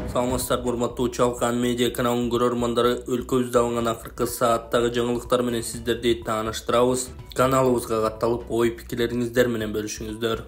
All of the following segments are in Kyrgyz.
Саламатсыздар, урматтуу Чалкан медиа каналынын көрөрмандары, өлкөбүздө алынган акыркы сааттагы жаңылыктар менен сиздерди тааныштырабыз. Каналыбызга катталып, ой-пикирлериңиздер менен бөлүшүңүздөр.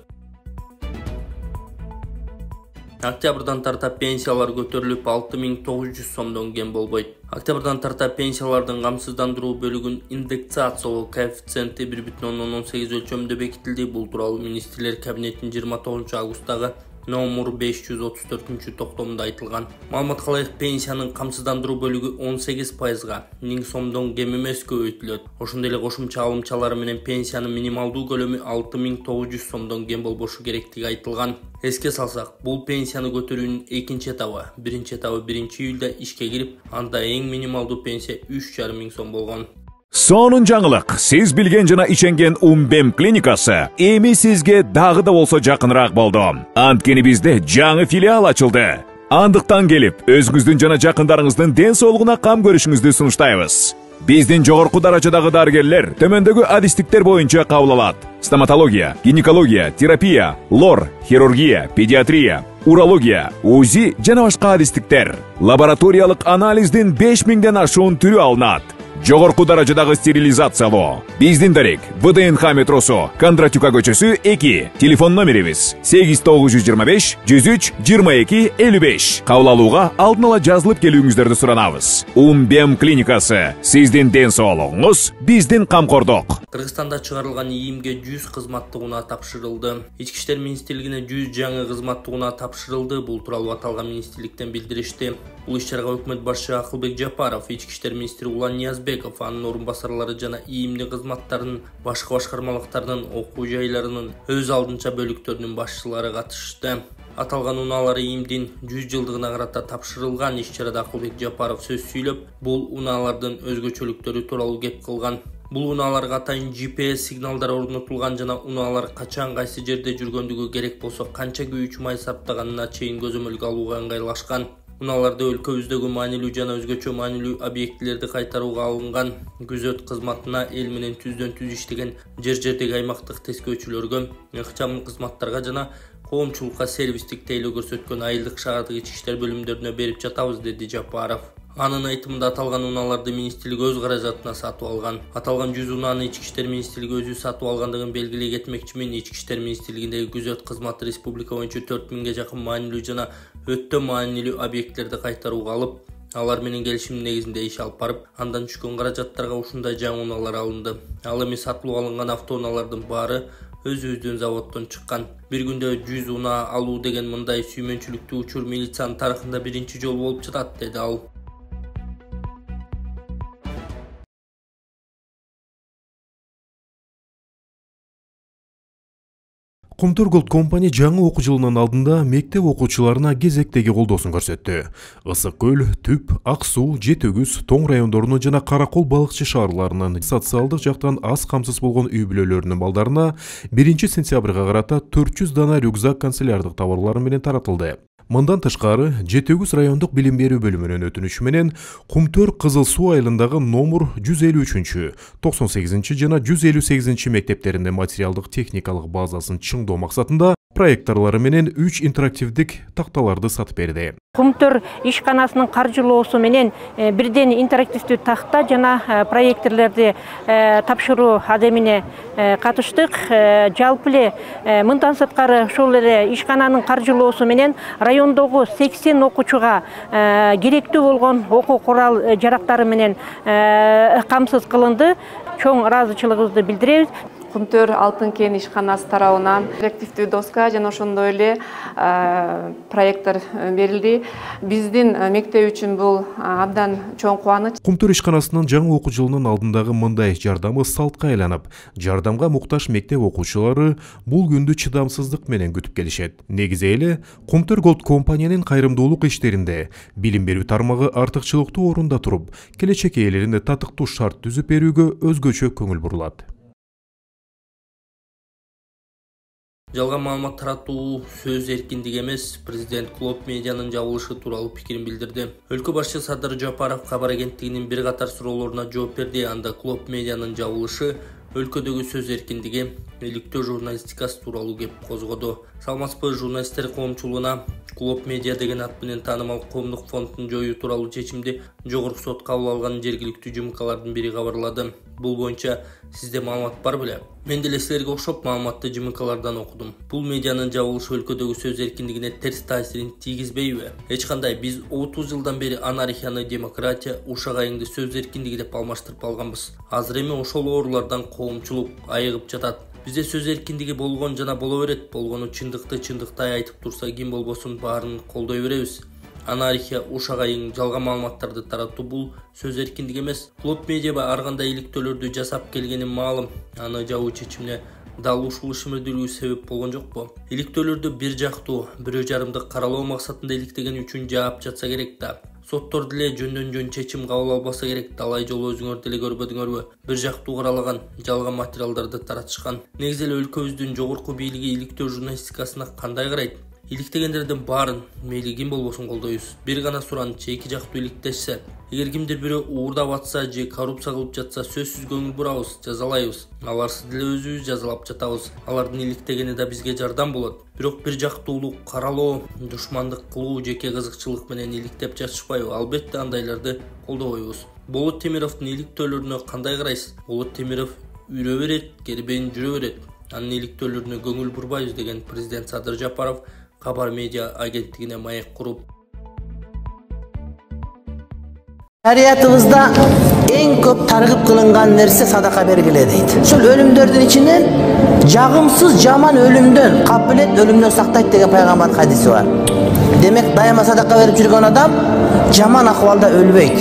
Октябрдан тарта пенсиялар көтөрүлүп 6900 сомдон кем болбойт. Октябрдан тарта пенсиялардын камсыздандыруу бөлүгүн индексациялоо коэффициенти 1,18 өлчөмүндө бекитилди. Бул тууралуу министрлер кабинетинин 29 августтагы номер 534 токтомунда айтылган. Маалыматка ылайык, пенсиянын камсыздандыруу бөлүгү 18%га 1000 сомдон кем эмес көбөйтүлөт. Ошондой эле кошумча алымчалары менен пенсиянын минималдуу көлөмү 6900 сомдон кем болбошу керектиги айтылган. Эске салсак, бул пенсияны көтөрүүнүн экинчи этабы. Биринчи этабы 1-июлда ишке кирип, анда эң минималдуу пенсия 3500 сом болгон. Сонун жаңылык, сиз билген жана ишенген Умбем клиникасы эми сизге дагы да болсо жакыныраак болду. Анткени бизде жаңы филиал ачылды. Андыктан келип, өзүңүздүн жана жакындарыңыздын ден соолугуна кам көрүшүңүздү сунуштайбыз. Биздин жогорку даражадагы дарыгерлер төмөндөгү адистиктер боюнча кабыл алат: стоматология, гинекология, терапия, лор, хирургия, педиатрия, урология, УЗИ жана башка адистиктер. Лабораториялык анализдин 5000ден ашуун түрү алынат. Жогорку даражадагы стерилизациялоо. Биздин дарек ВДНХ метросу, Кондратюка көчөсү 2. Телефон номерибиз 8925 103 22 55. Кабыл алууга алдын ала жазылып келүүңүздөрдү суранабыз. Умбем клиникасы. Сиздин ден соолугуңуз, биздин камкордук. Кыргызстанда чыгарылган ИИМге 100 кызматтык унаа тапшырылды. Ички иштер министрлигине 100 жаңы кызматтык унаа тапшырылды. Бул тууралуу аталган министрликтен билдиришти. Бул иш-чарага өкмөт башчы Акылбек Жапаров, ички иштер министри Улан Ниязбеков, анын орун басарлары жана ИИМдин кызматтарынын башка башкармалыктардын, окуу жайларынын өз алдынча бөлүктөрүнүн башчылары катышты. Аталган унаалар ИИМдин 100 жылдыгына карата тапшырылган. Иш-чарада Акылбек Жапаров сөз сүйлөп, бул унаалардын өзгөчөлүктөрү тууралуу кеп кылган. Бул унааларга атайын GPS сигналдар орнотулган жана унаалар качан кайсы жерде жүргөндүгү, керек болсо канча күйүүчү май сарптаганына чейин көзөмөлгө алууга ыңгайлашкан. Унааларды өлкөбүздөгү маанилүү жана өзгөчө маанилүү объектилерди кайтарууга алынган. Күзөт кызматына эл менен түздөн түз иштеген жер-жердеги аймактык тескөөчүлөргө, ыкчам кызматтарга жана коомчулукка сервистик тейлөө көрсөткөн айылдык шаардык ички иштер бөлүмдөрүнө берип жатабыз, деди Жапаров. Анын айтымында аталган унааларды министрлик өз каражатына сатып алган. Аталган 100 унааны ички иштер министрлиги өзү сатып алгандыгын белгилей кетмекчимин. Ички иштер министрлигиндеги күзөт кызматы республика боюнча 4000ге жакын маанилүү жана өтө маанилүү объектилерди кайтарууга алып, алар менен келишим негизинде иш алып барып, андан түшкөн каражаттарга ушундай жаңы унаалар алынды. Ал эми сатылып алынган автоунаалардын баары өзүбүздүн заводдон чыккан. Bir күндө 100 унаа алуу деген мындай сүймөнчүлүктүү учур милициянын тарыхында биринчи жолу болуп жатат, деди ал. Kumtur Gold Company жаңы окуу жылынын алдында мектеп окуучуларына кезектеги колдоосун көрсөттү. Ысык көл, Түп, Ак суу, Жетөгүз, Тоң райондорунун жана Каракол балыкчы шаарларынын социалдык жактан аз камсыз болгон үй бүлөлөрүнүн балдарына 1 сентябрга карата 400 дана рюкзак канцелярлык товарлары менен таратылды. Мындан тышкары, Жетөгүз райондук билим берүү бөлүмүнүн өтүнүшү менен Кумтөр Кызыл суу айылындагы номер 153, 98 жана 158 мектептеринде материалдык техникалык базасын чыңдоо максатында проекторлары менен 3 интерактивдик такталарды сатып берди. Кумтөр ишканасынын каржылоосу менен бирден интерактивдүү такта жана проекторлорду тапшыруу адемине катыштык. Жалпы эле мындан сырткары ошол эле ишкананын каржылоосу менен райондогу 80 окуучуга керектүү болгон окуу курал жарактары менен камсыз кылынды. Чоң ыраазычылыгыбызды билдиребиз. Кумтөр Алтын кен ишканасы тарабынан интерактивдүү доска жана ошондой эле проектор берилди. Биздин мектеп үчүн бул абдан чоң кубаныч. Кумтөр ишканасынын жаңы окуу жылынын алдындагы мындай жардамы салтка айланып, жардамга муктаж мектеп окуучулары бул күндү чыдамсыздык менен күтүп келишет. Негизи эле Кумтөр Gold Company'нын кайрымдуулук иштеринде билим берүү тармагы артыкчылыктуу орунда туруп, келечек ээлерине татыктуу шарт түзүп берүүгө өзгөчө көңүл бурулат. Жалган маалымат таратуу сөз эркиндиги эмес, президент Клоп медианын жабылышы тууралуу пикирин билдирди. Өлкө башчысы Садыр Жапаров кабар агенттигинин бир катар суроолоруна жооп берди. Анда Клоп медианын жабылышы өлкөдөгү сөз эркиндиги, иликтөө журналистикасы тууралуу кеп козгоду. Салмаспы журналисттер коомчулугуна Клуб Медиа деген ат менен таанымал коомдук фондун жоюу тууралуу чечимди жогорку сот кабыл алганын жергиликтүү ЖМКлардын бири кабарлады. Бул боюнча сизде маалымат бар беле? Мен деле силерге окшоп маалыматты ЖМКлардан окудум. Бул медианын жабылышы өлкөдөгү сөз эркиндигине терс таасирин тийгизбейби? Эч кандай. Биз 30 жылдан бери анархияны демократия, ушак айыңды сөз эркиндиги деп алмаштырып алганбыз. Азыр эми ошол оорулардан коомчулук айыгып жатат. Бизде сөз эркиндиги болгон жана боло берет. Болгону чындыктай айтып турса, ким болбосун баарын колдой беребиз. Анархия, ушак айың, жалган маалыматтарды таратуу бул сөз эркиндиги эмес. Клуб Медиа ар кандай иликтөөлөрдү жасап келгени маалым. Аны жабуу чечимине дал ушул ишмердүүлүгү себеп болгон жокпу? Иликтөөлөрдү бир жактуу, бирөө жарымдык каралоо максатында иликтеген үчүн жаап жатса керек да. Соттор деле жөндөн-жөн чечим кабыл албаса керек. Далай жолу өзүңөр деле көрбөдүңөрбү? Бир жактуу каралаган, жалган материалдарды таратышкан. Негизи эле өлкөбүздүн жогорку бийлиги иликтөө журналистикасына кандай карайт? Иликтегендердин баарын мейли ким болбосун колдойбуз. Бир гана суранчы эки жактуу иликтешсе, эгер кимдир бирөө уурдап атса же коррупция кылып жатса, сөзсүз көңүл бурабыз, жазалайбыз. Аларсыз деле өзүбүз жазалап жатабыз. Алардын иликтегени да бизге жардам болот. Бирок бир жактуулук, каралоо, душмандык кылуу, жеке кызыкчылык менен иликтеп жатышпайбы? Албетте андайларды колдобойбуз. Болот Темировдун иликтөөлөрүнө кандай карайсыз? Болот Темиров үрө берет, кербен жүрө берет. Анын иликтөөлөрүнө көңүл бурбайбыз деген президент Садыр Жапаров Хабар Медиа агенттигине маек куруп. Шариятыбызда эң көп таргып кылынган нерсе садака бергиле дейт. Ушул өлүмдөрдүн ичинен жагымсыз жаман өлүмдөн, капилет өлүмдөн сактайт деген пайгамбар хадиси бар. Демек дайыма садака берип жүргөн адам жаман акыбалда өлбөйт.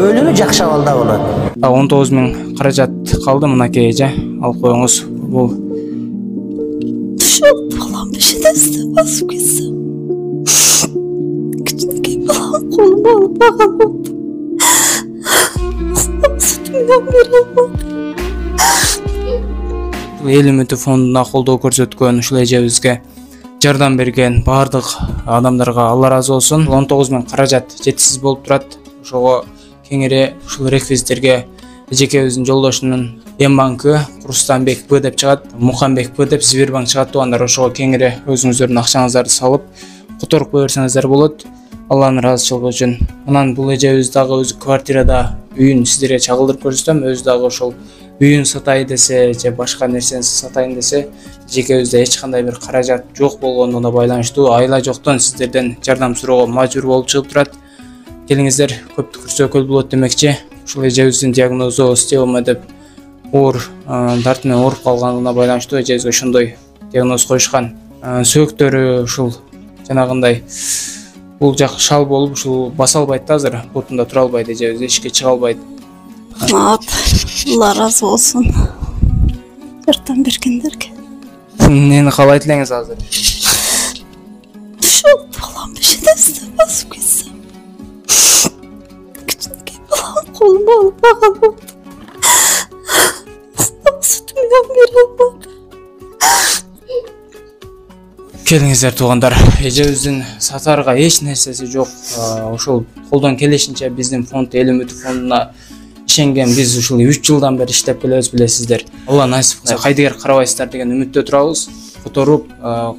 Өлүмү жакшы абалда болот. 19 000 каражат калды мынакей эже. Алып коюңуз. Бул балам бешедесте басып кетсем. Кичинекей балам колума алып баган болду. Сүтүмдөн бере албадым. Эл үмүтү фондуна колдоо көрсөткөн ушул эжебизге жардам берген баардык адамдарга Алла разы болсун. 19 000 каражат жетишсиз болуп турат. Ошого кеңири ушул реквизиттерге эжекебиздин жолдошунун М-банкы Курстанбек Б деп чыгат, Мухамбек Б деп Сбербанк чыгат. Туугандар ошого кеңири өзүңүздөрдүн акчаңыздарды салып, которуп кое берсеңиздер болот. Алланын ыраазычылыгы үчүн. Анан бул эжебиз дагы өзү квартирада үйүн сиздерге чагылдырып көрсөтөм. Өзү дагы ошол үйүн сатайын десе же башка нерсени сатайын десе, эжекебизде эч кандай бир каражат жок болгондугуна байланыштуу айла жоктон сиздерден жардам суроого мажбур болуп чыгып турат. Келиңиздер, көп түкүрсө көл болот демекчи. Ушул эжебиздин диагнозу стеома деп оор дарт менен ооруп калганына байланыштуу эжебизге ошондой диагноз коюшкан. Сөөктөрү ушул жанагындай бул жак шал болуп ушул баса албайт да, азыр бутунда тура албайт, эжебиз эшикке чыга албайт. Алла разы болсун. Жардам бергендерге. Эмнени каалайт элеңиз азыр? Ушул балам бешедесте басып кетсем. Кичинекей балам колума алып баган болду. Сүтүмдөн бере албадым. Келиңиздер туугандар, эжебиздин сатарга эч нерсеси жок. Ошол колдон келишинче биздин фонд эл үмүтү фондуна ишенген. Биз ушул 3 жылдан бери иштеп келебиз, билесиздер. Алла насип кылса кайдыгер карабайсыздар деген үмүттө турабыз. Которуп,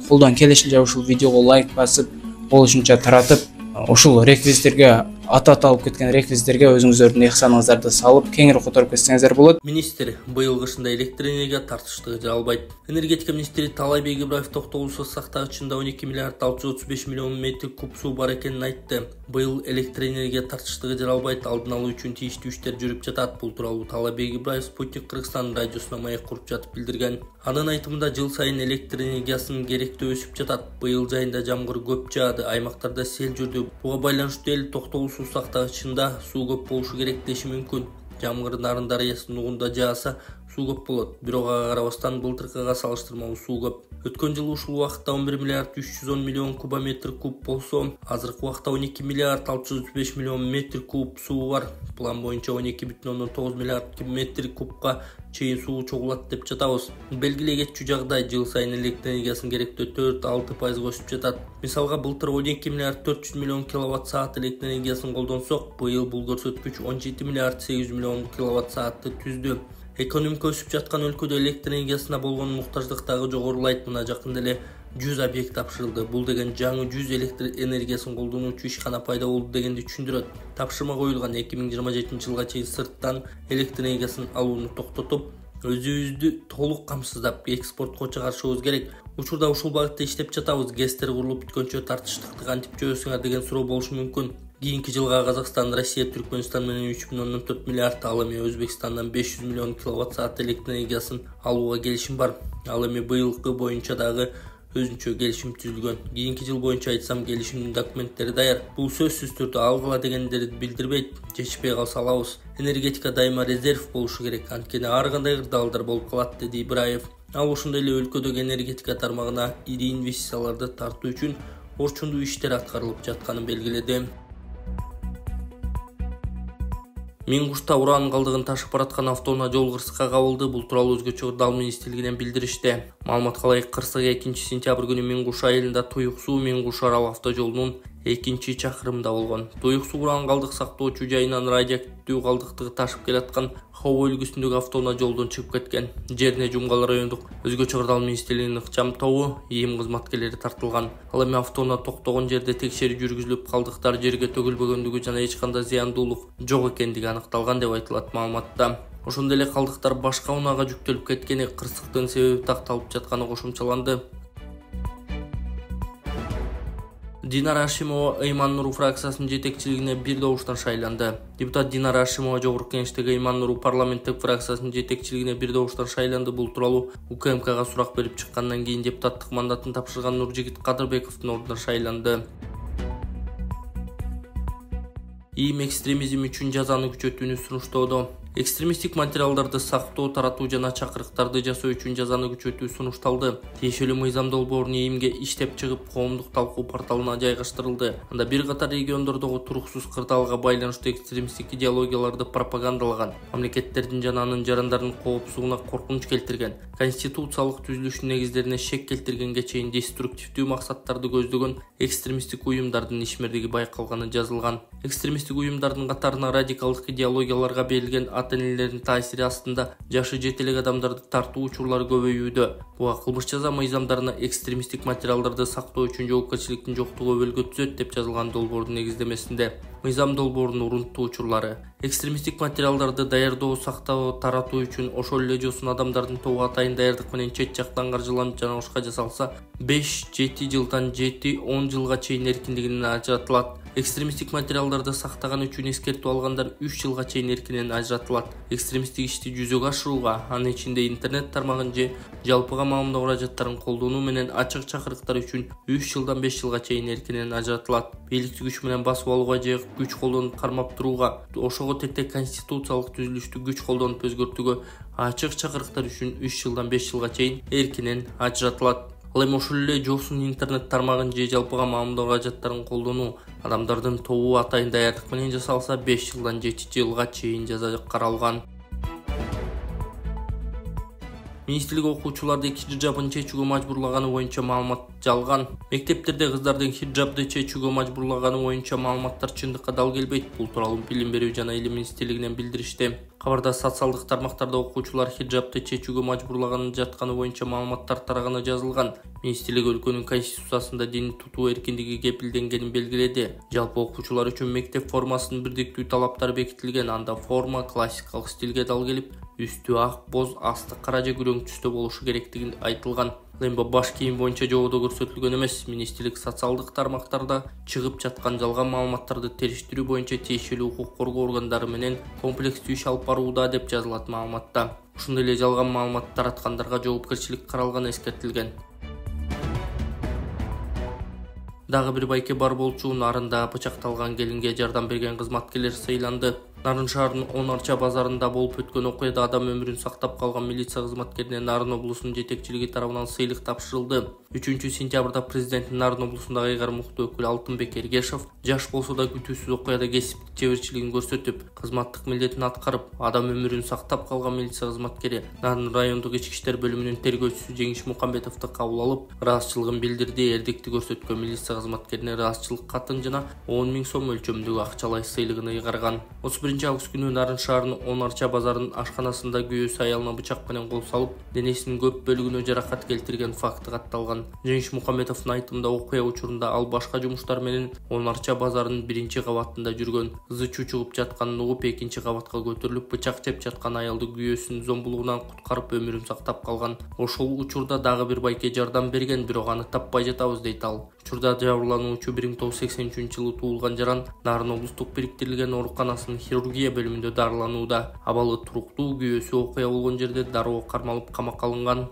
колдон келишинче ушул видеого лайк басып, болушунча таратып, ушул реквизиттерге ат алып кеткен реквизиттерге өзүңүздөрдүн ыхсаныңыздарды салып, кеңири которуп кетсеңиздер болот. Министр быйыл кышында электр энергия тартыштыгы жаралбайт. Энергетика министри Таалайбек Ибраев токтогул суу сактагычында 12 миллиард 635 миллион метр куб суу бар экенин айтты. Быйыл электр энергия тартыштыгы жаралбайт, алдын алуу үчүн тийиштүү иштер жүрүп жатат. Бул тууралуу Таалайбек Ибраев Спутник Кыргызстан радиосуна маек куруп жатып билдирген. Анын айтымында жыл сайын электр энергиясынын керектөө өсүп жатат. Быйыл жайында жамгыр көп жаады, аймактарда сел жүрдү. Буга байланыштуу эл токтогул суу сактагычында суу көп болушу керек деши мүмкүн. Жамгыр Нарын дарыясынын угунда жааса суу көп болот. Бирок ага карабастан былтыркыга салыштырмалуу суу көп. Өткөн жылы ушул убакытта 11 миллиард 310 миллион кубометр куб болсо, азыркы убакытта 12 миллиард 635 миллион метр куб суу бар. План боюнча 12,9 миллиард метр кубка чейин суу чогулат деп жатабыз. Белгилей кетчү жагдай, жыл сайын электр энергиясынын керектөө 4-6% өсүп жатат. Мисалга былтыр 12 миллиард 400 миллион киловатт саат электр энергиясын колдонсок, быйыл бул көрсөткүч 17 миллиард 800 миллион киловатт саатты түздү. Экономика өсүп жаткан өлкөдө электр энергиясына болгон муктаждык дагы жогорулайт. Мына жакында эле 100 объект тапшырылды. Бул деген жаңы 100 электр энергиясын колдонуучу ишкана пайда болду дегенди түшүндүрөт. Тапшырма коюлган 2027 жылга чейин сырттан электр энергиясын алууну токтотуп, өзүбүздү толук камсыздап экспортко чыгарышыбыз керек. Учурда ушул багытта иштеп жатабыз. ГЭСтер курулуп бүткөнчө тартыштыкты кантип жөөсүңөр деген суроо болушу мүмкүн. Кийинки жылга Казакстан, Россия, Түркмөнстан менен 3,4 миллиард, ал эми Өзбекстандан 500 миллион киловатт саат электр энергиясын алууга келишим бар. Ал эми быйылкы боюнча дагы өзүнчө келишим түзүлгөн. Кийинки жыл боюнча айтсам келишимдин документтери даяр. Бул сөзсүз түрдө алгыла дегендерди билдирбейт. Жетишпей калса алабыз. Энергетика дайыма резерв болушу керек. Анткени ар кандай кырдаалдар болуп калат, деди Ибраев. Ал ошондой эле өлкөдөгү энергетика тармагына ири инвестицияларды тартуу үчүн орчундуу иштер аткарылып жатканын белгиледи. Мингушта уран калдыгын ташып бараткан автоунаа жол кырсыкка кабылды. Бул тууралуу өзгөчө Кырдаал министрлигинен билдиришти. Маалыматка ылайык, кырсык 2-сентябрь күнү Мингуш айылында Туюксуу Мингуш арал автожолунун 2-чакырымында болгон. Туюксуу уран калдык сактоочу жайынан радиоактивдүү калдыкты ташып келаткан Хоо өлкөсүндөгү автоунаа жолдон чыгып кеткен. Жерине Жумгал райондук өзгөчө Кырдаал министрлигинин ыкчам тобу ИИМ кызматкерлери тартылган. Ал эми автоунаа токтогон жерде текшерүү жүргүзүлүп, калдыктар жерге төгүлбөгөндүгү жана эч кандай зыяндуулук жок экендиги аныкталган деп айтылат маалыматта. Ошондой эле калдыктар башка унаага жүктөлүп кеткени, кырсыктын себеби такталып жатканы кошумчаланды. Динара Ашимова Ыйман Нуру фракциясынын жетекчилигине бир добуштан шайланды. Депутат Динара Ашимова Жогорку Кеңештеги Ыйман Нуру парламенттик фракциясынын жетекчилигине бир добуштан шайланды. Бул тууралуу УКМКга сурак берип чыккандан кийин депутаттык мандатын тапшырган Нуржигит Кадырбековдун ордуна шайланды. ИИМ экстремизм үчүн жазаны күчөтүүнү сунуштоодо. Экстремисттик материалдарды сактоо, таратуу жана чакырыктарды жасоо үчүн жазаны күчөтүү сунушталды. Тиешелүү мыйзам долбоорун ИИМге иштеп чыгып, коомдук талкуу порталына жайгаштырылды. Анда бир катар региондордогу туруксуз кырдаалга байланыштуу экстремисттик идеологияларды пропагандалаган, мамлекеттердин жана анын жарандарынын коопсуздугуна коркунуч келтирген, конституциялык түзүлүштүн негиздерине шек келтиргенге чейин деструктивдүү максаттарды көздөгөн экстремисттик уюмдардын ишмердиги байкалганы жазылган. Экстремисттик уюмдардын катарына радикалдык идеологияларга берилген ата-энелердин таасири астында жашы жете элек адамдарды тартуу учурлары көбөйүүдө. Буга кылмыш жаза мыйзамдарына экстремисттик материалдарды сактоо үчүн жоопкерчиликтин жоктугу өбөлгө түзөт деп жазылган долбоордун негиздемесинде. Мыйзам долбоорунун урунттуу учурлары: экстремисттик материалдарды даярдоо, сактоо, таратуу үчүн ошол эле жосун адамдардын тобу атайын даярдык менен чет жактан каржыланып жана ошко жасалса 5-7 жылдан 7-10 жылга чейин эркиндигинен ажыратылат. Экстремисттик материалдарды сактаган үчүн эскертүү алгандар 3 жылга чейин эркинен ажыратылат. Экстремисттик ишти жүзөгө ашырууга, анын ичинде интернет тармагын же жалпыга маамдоо каражаттарын колдонуу менен ачык чакырыктар үчүн 3 жылдан 5 жылга чейин эркинен ажыратылат. Бийликти күч менен басып алууга же күч колдонуп кармап турууга, ошого тетек конституциялык түзүлүштү күч колдонуп өзгөртүүгө ачык чакырыктар үчүн 3 жылдан 5 жылга чейин эркинен ажыратылат. Ал эми ошол эле жосун интернет тармагын же жалпыга маамдоо каражаттарын колдонуу адамдардын тобу атайын даярдык менен жасалса 5 жылдан 7 жылга чейин жаза каралган. Министрлик окуучуларды хиджабын чечүүгө мажбурлаганы боюнча маалымат жалган. Мектептерде кыздардын хиджабды чечүүгө мажбурлаганы боюнча маалыматтар чындыкка дал келбейт. Бул тууралуу Билим берүү жана Илим министрлигинен билдиришти. Кабарда социалдык тармактарда окуучулар хиджабды чечүүгө мажбурлаганы жатканы боюнча маалыматтар тараганы жазылган. Министрлик өлкөнүн конституциясында дин тутуу эркиндиги кепилденгенин белгиледи. Жалпы окуучулар үчүн мектеп формасынын бирдиктүү талаптары бекитилген. Анда форма классикалык стилге дал келип, үстү ак, боз, асты кара же күрөң түстө болушу керектиги айтылган. Эми баш кийим боюнча жободо көрсөтүлгөн эмес. Министрлик социалдык тармактарда чыгып жаткан жалган маалыматтарды териштирүү боюнча тиешелүү укук коргоо органдары менен комплекстүү иш алып барууда деп жазылат маалыматта. Ошондой эле жалган маалымат тараткандарга жоопкерчилик каралганы эскертилген. Дагы бир байке бар болчу. Нарында бычакталган келинге жардам берген кызматкерлер сыйланды. Нарын шаарынын 10 арча базарында болуп өткөн окуяда адам өмүрүн сактап калган милиция кызматкерине Нарын облусунун жетекчилиги тарабынан сыйлык тапшырылды. 3-сентябрда президенттин Нарын облусундагы ыйгар мукты өкүлү Алтынбек Эргешов жаш болсо да күтүүсүз окуяда кесиптик жеберчилигин көрсөтүп, кызматтык милдетин аткарып, адам өмүрүн сактап калган милиция кызматкери Нарын райондук ички иштер бөлүмүнүн тергөөчүсү Жеңиш Мукамбетовду кабыл алып, ыраазычылыгын билдирди. Эрдикти көрсөткөн милиция кызматкерине ыраазычылык катын жана 10 000 сом өлчөмүндөгү акчалай сыйлыгын ыйгарган. 1-август күнү Нарын шаарынын 10 Арча базарынын ашканасында күйөөсү аялына бычак менен кол салып, денесинин көп бөлүгүнө жаракат келтирген факты катталган. Жеңиш Мухаммедовдун айтымында окуя учурунда ал башка жумуштар менен 10 Арча базарынын 1-кабатында жүргөн. Кызы чучугуп жатканын угуп 2-кабатка көтөрүлүп, бычак жеп жаткан аялды күйөөсүнүн зомбулугунан куткарып өмүрүн сактап калган. Ошол учурда дагы бир байке жардам берген, бирок аны таппай жатабыз дейт ал. Учурда жабырлануучу 1983-жылы туулган жаран Нарын облустук бириктирилген ооруканасынын хирургия бөлүмүндө дарыланууда. Абалы туруктуу, күйөөсү окуя болгон жерде дароо кармалып камакка алынган.